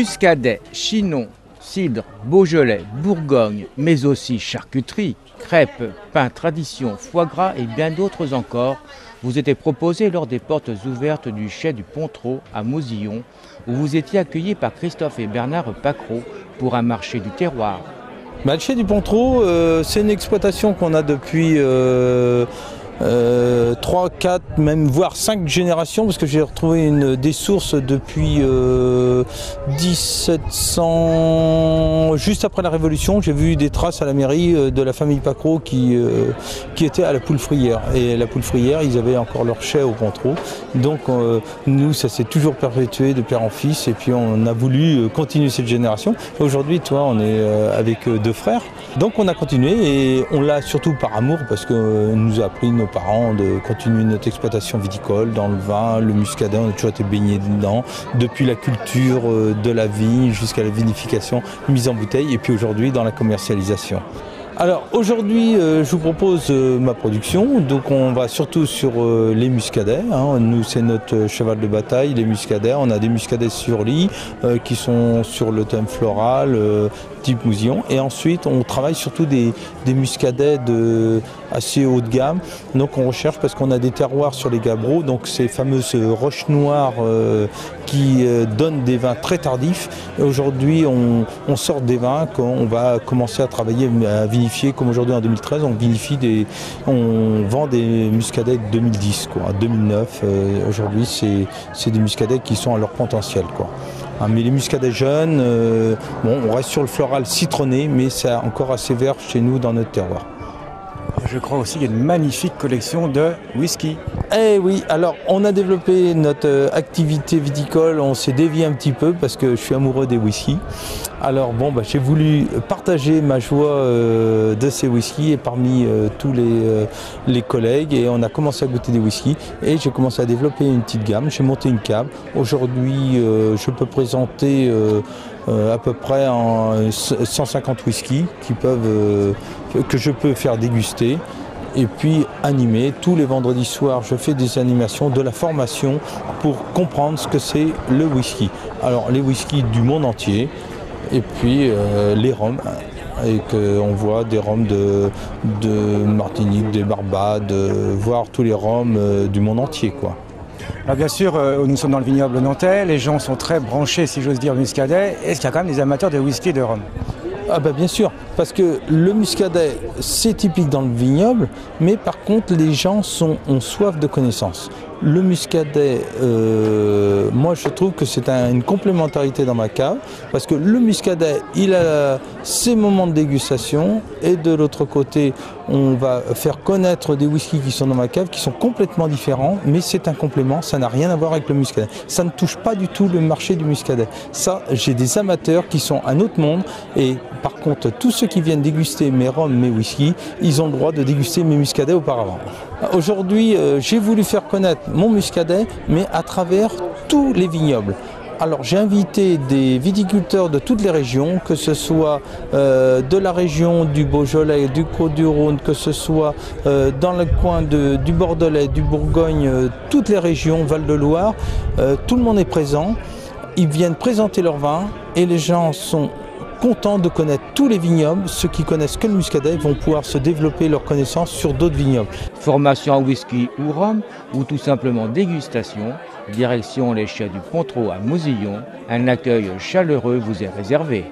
Muscadet, Chinon, cidre, Beaujolais, Bourgogne, mais aussi charcuterie, crêpes, pain tradition, foie gras et bien d'autres encore vous étaient proposés lors des portes ouvertes du chai du Pontreau à Mouzillon, où vous étiez accueillis par Christophe et Bernard Pacreau pour un marché du terroir. Le chai du Pontreau, c'est une exploitation qu'on a depuis 3, 4, même voire 5 générations, parce que j'ai retrouvé des sources depuis 1700, juste après la Révolution. J'ai vu des traces à la mairie de la famille Pacreau qui était à la Poulfrière. Et la Poulfrière, ils avaient encore leur chai au Pontreau. Donc nous, ça s'est toujours perpétué de père en fils, et puis on a voulu continuer cette génération. Aujourd'hui, toi, on est avec 2 frères. Donc on a continué, et on l'a surtout par amour, parce que nous a appris nos parents de continuer notre exploitation viticole dans le vin, le muscadet, on a toujours été baignés dedans, depuis la culture de la vigne jusqu'à la vinification, mise en bouteille, et puis aujourd'hui dans la commercialisation. Alors aujourd'hui, je vous propose ma production. Donc on va surtout sur les muscadets. Nous, c'est notre cheval de bataille, les muscadets. On a des muscadets sur lit qui sont sur le thème floral, type mousillon. Et ensuite, on travaille surtout des muscadets assez haut de gamme. Donc on recherche, parce qu'on a des terroirs sur les gabbros, donc ces fameuses roches noires qui donnent des vins très tardifs. Et aujourd'hui, on sort des vins qu'on va commencer à travailler, à vinifier, comme aujourd'hui en 2013, on vend des muscadets de 2010, 2009. Aujourd'hui, c'est des muscadets qui sont à leur potentiel, quoi. Mais les muscadets jeunes, on reste sur le floral citronné, mais c'est encore assez vert chez nous dans notre terroir. Je crois aussi qu'il y a une magnifique collection de whisky. Eh oui, alors on a développé notre activité viticole, on s'est dévié un petit peu parce que je suis amoureux des whiskies. Alors j'ai voulu partager ma joie de ces whiskies et parmi tous les collègues, et on a commencé à goûter des whiskies et j'ai commencé à développer une petite gamme. J'ai monté une cave. Aujourd'hui, je peux présenter à peu près 150 whiskies que je peux faire déguster. Et puis animer, tous les vendredis soirs, je fais des animations, de la formation pour comprendre ce que c'est le whisky. Alors les whiskies du monde entier, et puis les rhums, et qu'on voit des rhums de Martinique, des Barbades, voire tous les rhums du monde entier, quoi. Alors bien sûr, nous sommes dans le vignoble nantais, les gens sont très branchés, si j'ose dire, au muscadet. Est-ce qu'il y a quand même des amateurs de whisky et de rhum? Bien sûr, parce que le muscadet, c'est typique dans le vignoble, mais par contre, les gens ont soif de connaissances. Le muscadet, moi je trouve que c'est une complémentarité dans ma cave, parce que le muscadet, il a ses moments de dégustation, et de l'autre côté, on va faire connaître des whiskies qui sont dans ma cave, qui sont complètement différents, mais c'est un complément, ça n'a rien à voir avec le muscadet. Ça ne touche pas du tout le marché du muscadet. Ça, j'ai des amateurs qui sont un autre monde, et par contre, tous ceux qui viennent déguster mes rhums, mes whiskies, ils ont le droit de déguster mes muscadets auparavant. Aujourd'hui, j'ai voulu faire connaître mon muscadet, mais à travers tous les vignobles. Alors j'ai invité des viticulteurs de toutes les régions, que ce soit de la région du Beaujolais, du Côte-du-Rhône, que ce soit dans le coin du Bordelais, du Bourgogne, toutes les régions, Val-de-Loire, tout le monde est présent. Ils viennent présenter leur vin, et les gens sont contents de connaître tous les vignobles. Ceux qui connaissent que le muscadet vont pouvoir se développer leurs connaissances sur d'autres vignobles. Formation en whisky ou rhum, ou tout simplement dégustation, direction les chais du Pontreau à Mouzillon, un accueil chaleureux vous est réservé.